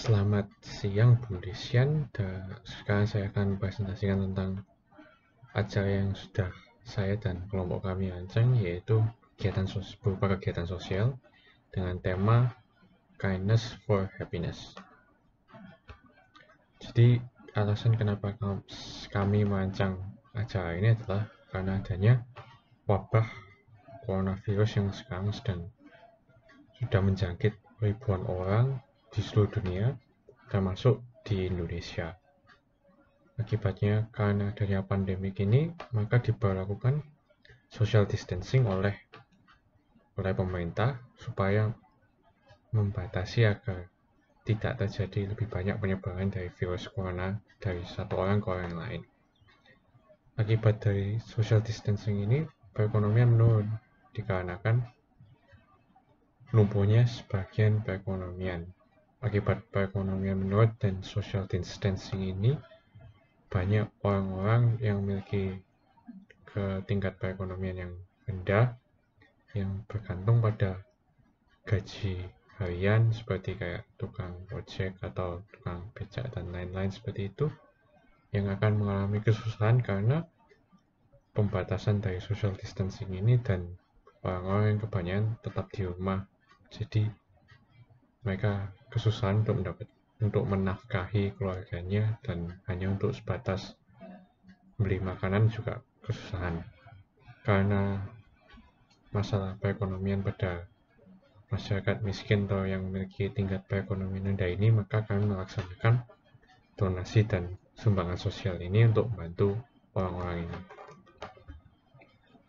Selamat siang Bu Desian. Sekarang saya akan presentasikan tentang acara yang sudah saya dan kelompok kami rancang, yaitu berupa kegiatan sosial dengan tema Kindness for Happiness. Jadi alasan kenapa kami merancang acara ini adalah karena adanya wabah coronavirus yang sekarang sudah menjangkit ribuan orang di seluruh dunia, termasuk di Indonesia. Akibatnya, karena adanya pandemi ini, maka diberlakukan social distancing oleh pemerintah supaya membatasi agar tidak terjadi lebih banyak penyebaran dari virus corona dari satu orang ke orang lain. Akibat dari social distancing ini, perekonomian menurun dikarenakan lumpuhnya sebagian perekonomian. Akibat perekonomian menurun dan social distancing ini, banyak orang-orang yang memiliki ke tingkat perekonomian yang rendah yang bergantung pada gaji harian seperti kayak tukang ojek atau tukang becak dan lain-lain seperti itu, yang akan mengalami kesusahan karena pembatasan dari social distancing ini dan orang-orang yang kebanyakan tetap di rumah. Jadi mereka kesusahan untuk menafkahi keluarganya dan hanya untuk sebatas beli makanan juga kesusahan. Karena masalah perekonomian pada masyarakat miskin atau yang memiliki tingkat perekonomian rendah ini, maka kami melaksanakan donasi dan sumbangan sosial ini untuk membantu orang-orang ini.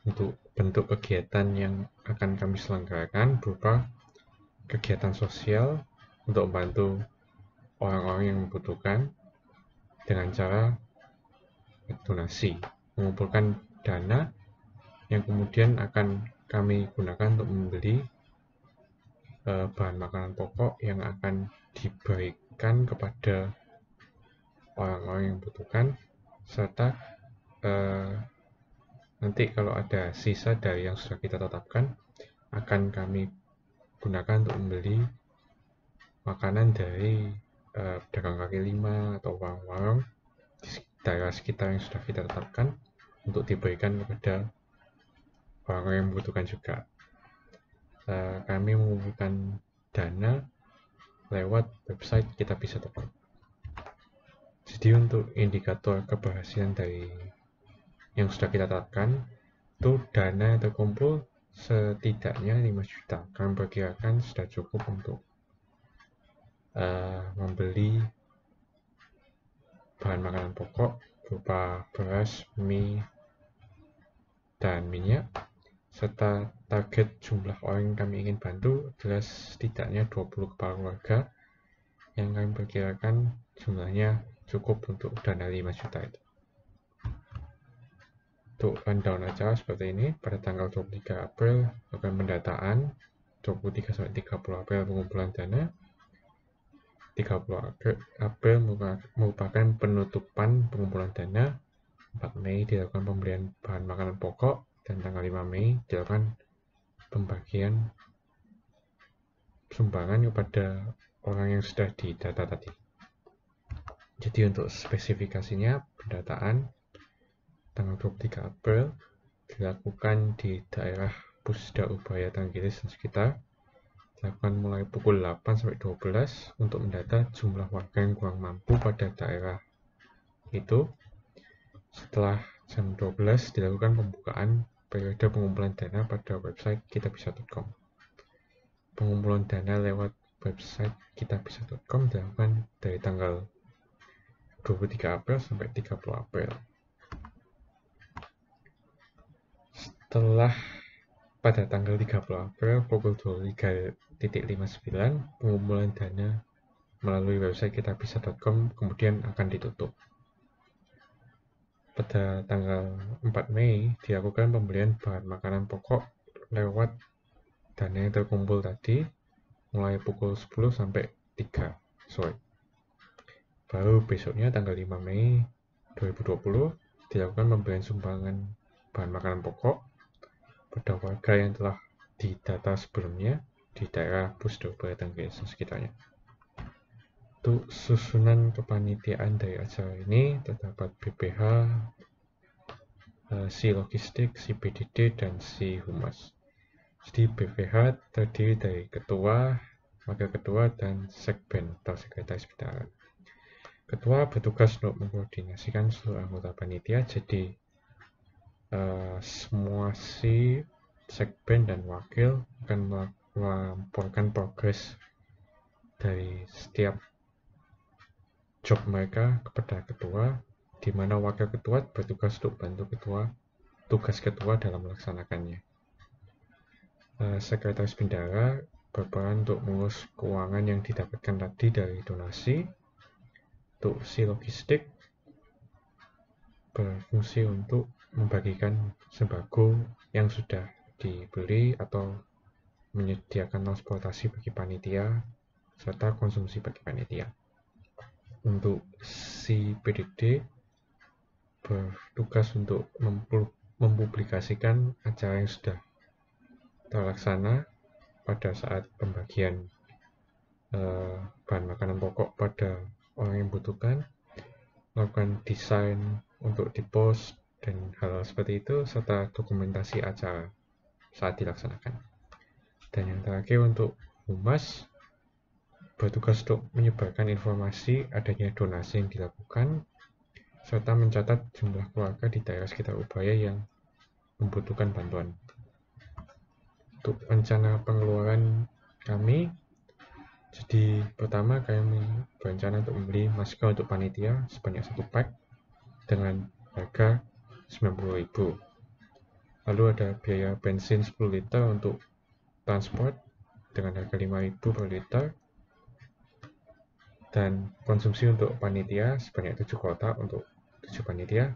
Untuk bentuk kegiatan yang akan kami selenggarakan berupa kegiatan sosial untuk membantu orang-orang yang membutuhkan dengan cara donasi, mengumpulkan dana yang kemudian akan kami gunakan untuk membeli bahan makanan pokok yang akan diberikan kepada orang-orang yang membutuhkan, serta nanti kalau ada sisa dari yang sudah kita tetapkan akan kami gunakan untuk membeli makanan dari pedagang kaki lima atau warung-warung di daerah sekitar yang sudah kita tetapkan untuk diberikan kepada orang-orang yang membutuhkan juga. Kami mengumpulkan dana lewat website kitabisa.com. Jadi untuk indikator keberhasilan dari yang sudah kita tetapkan, itu dana yang terkumpul setidaknya 5 juta. Kami perkirakan sudah cukup untuk membeli bahan makanan pokok berupa beras, mie, dan minyak, serta target jumlah orang yang kami ingin bantu adalah setidaknya 20 kepala keluarga yang kami perkirakan jumlahnya cukup untuk dana 5 juta itu. Untuk rundown acara seperti ini, pada tanggal 23 April akan pendataan, 23-30 April pengumpulan dana, 30 April merupakan penutupan pengumpulan dana, 4 Mei dilakukan pembelian bahan makanan pokok, dan tanggal 5 Mei dilakukan pembagian sumbangan kepada orang yang sudah didata tadi. Jadi untuk spesifikasinya, pendataan tanggal 23 April dilakukan di daerah Pusda Ubaya Tanggilis dan sekitar, dilakukan mulai pukul 8 sampai 12 untuk mendata jumlah warga yang kurang mampu pada daerah itu. Setelah jam 12 dilakukan pembukaan periode pengumpulan dana pada website kitabisa.com. Pengumpulan dana lewat website kitabisa.com dilakukan dari tanggal 23 April sampai 30 April. Setelah pada tanggal 30 April pukul 23.59 pengumpulan dana melalui website kitabisa.com kemudian akan ditutup. Pada tanggal 4 Mei dilakukan pembelian bahan makanan pokok lewat dana yang terkumpul tadi mulai pukul 10 sampai 3 sore. Baru besoknya tanggal 5 Mei 2020 dilakukan pembelian sumbangan bahan makanan pokok pada warga yang telah didata sebelumnya di daerah Pusda Ubaya Tanggilis dan sekitarnya. Untuk susunan kepanitiaan dari acara ini terdapat BPH, si logistik, si PDD, dan si humas. Jadi BPH terdiri dari ketua, wakil ketua, dan sekben atau sekretaris bendahara. Ketua bertugas untuk mengkoordinasikan seluruh anggota panitia, jadi semua si sekben dan wakil akan melaporkan progres dari setiap job mereka kepada ketua, di mana wakil ketua bertugas untuk bantu tugas ketua dalam melaksanakannya. Sekretaris bendahara berperan untuk mengurus keuangan yang didapatkan tadi dari donasi. Untuk si logistik berfungsi untuk membagikan sembako yang sudah dibeli atau menyediakan transportasi bagi panitia serta konsumsi bagi panitia. Untuk si PDD bertugas untuk mempublikasikan acara yang sudah terlaksana pada saat pembagian bahan makanan pokok pada orang yang membutuhkan, melakukan desain untuk dipost dan hal-hal seperti itu, serta dokumentasi acara saat dilaksanakan. Dan yang terakhir untuk humas bertugas untuk menyebarkan informasi adanya donasi yang dilakukan, serta mencatat jumlah keluarga di daerah sekitar Ubaya yang membutuhkan bantuan. Untuk rencana pengeluaran kami, jadi pertama kami berencana untuk membeli masker untuk panitia sebanyak 1 pack dengan harga 90.000. Lalu ada biaya bensin 10 liter untuk transport dengan harga 5.000 per liter, dan konsumsi untuk panitia sebanyak 7 kotak untuk 7 panitia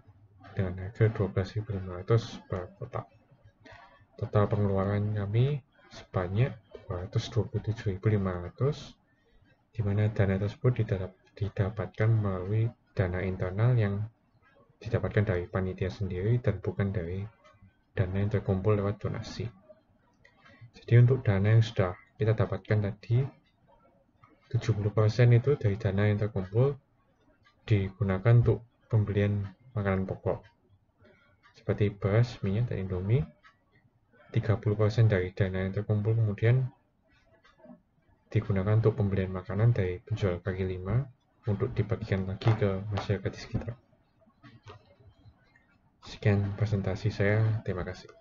dengan harga 12.500 per kotak. Total pengeluaran kami sebanyak 227.500, di mana dana tersebut didapatkan melalui dana internal yang didapatkan dari panitia sendiri dan bukan dari dana yang terkumpul lewat donasi. Jadi untuk dana yang sudah kita dapatkan tadi, 70% itu dari dana yang terkumpul digunakan untuk pembelian makanan pokok seperti beras, minyak, dan indomie. 30% dari dana yang terkumpul kemudian digunakan untuk pembelian makanan dari penjual kaki lima untuk dibagikan lagi ke masyarakat di sekitar. Sekian presentasi saya, terima kasih.